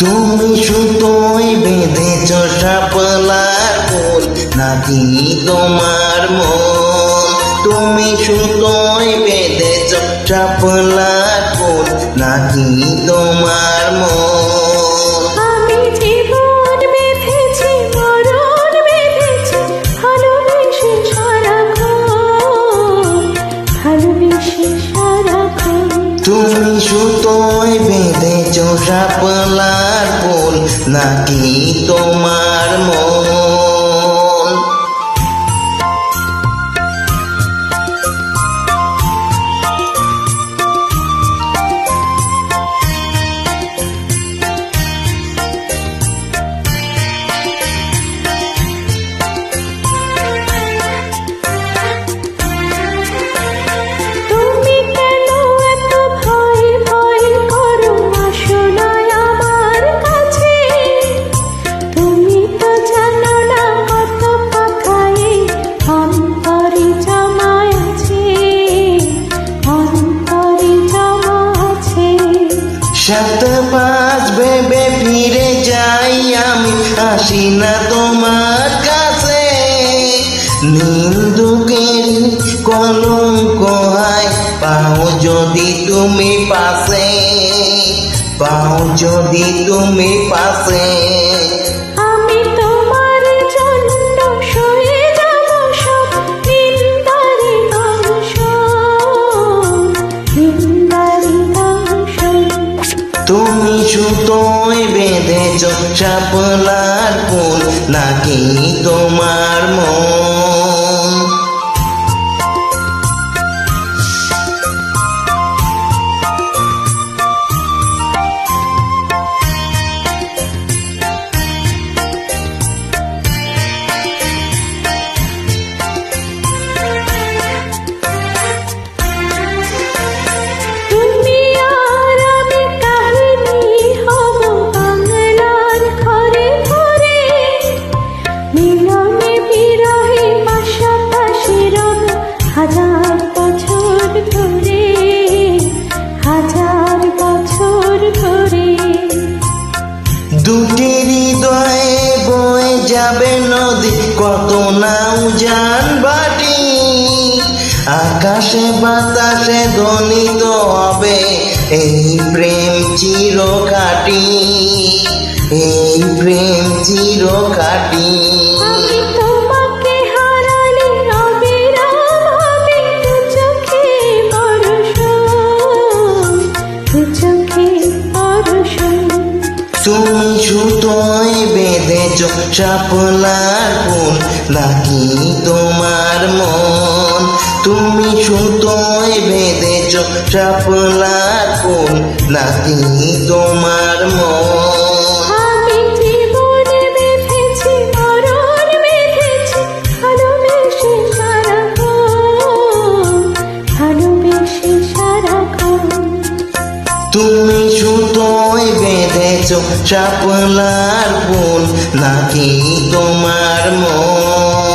তুমি সুতোয় বেঁধেছ শাপলার ফুল নাকি তোমার মন? তুমি সুতোয় বেঁধেছ শাপলার ফুল নাকি তোমার মন? আমি জীবন বেঁধেছি, মরণ বেঁধেছি, ভালোবেসে সারাক্ষণ, ভালোবেসে সারাক্ষণ। তুমি সুতোয় বেঁধেছ শাপলার ফুল নাকি তোমার মন? তুমি কেন এত ভয় ভয় করো? আসো না আমার কাছে। তুমি তো জানো না কত কথাই অন্তরে জমা আছে, অন্তরে জমা আছে। সাত পাঁচ ভেবে ফিরে যাই আমি, আসি না তোমার কাছে। নিন্দুকের কলঙ্ক হয়, পাও যদি তুমি পাশে, পাও যদি তুমি পাশে। আমি তোমার জন্য সয়ে যাব সব নিন্দারি দংশন, নিন্দারি দংশন। তুমি সুতোয় বেঁধেছ শাপলার ফুল নাকি তোমার মন? তুমি আর আমি কাহিনী হব বাংলার ঘরে ঘরে, মিলনে বিরহে পাশাপাশি রব হাজার বছর ধরে, হাজার বছর ধরে। দুটি হৃদয়ে বয়ে যাবে নদী, কত নাও জান বাটি। আকাশে বাতাসে ধ্বনিত হবে এই প্রেম চিরখাটি, এই প্রেম চিরখাটি। আমি তোমাকে হারালে অবিরাম হবে দু চোখে বর্ষণ, দু চোখে বর্ষণ। তুমি সুতোয় বেঁধেছ শাপলার ফুল নাকি তোমার মন? তুমি সুতোয় বেঁধেছ শাপলার ফুল নাকি তোমার মন? আমি জীবন বেঁধেছি, মরণ বেঁধেছি, ভালোবেসে সারাক্ষণ, ভালোবেসে সারাক্ষণ। তুমি সুতোয় বেঁধেছ শাপলার ফুল নাকি তোমার মন?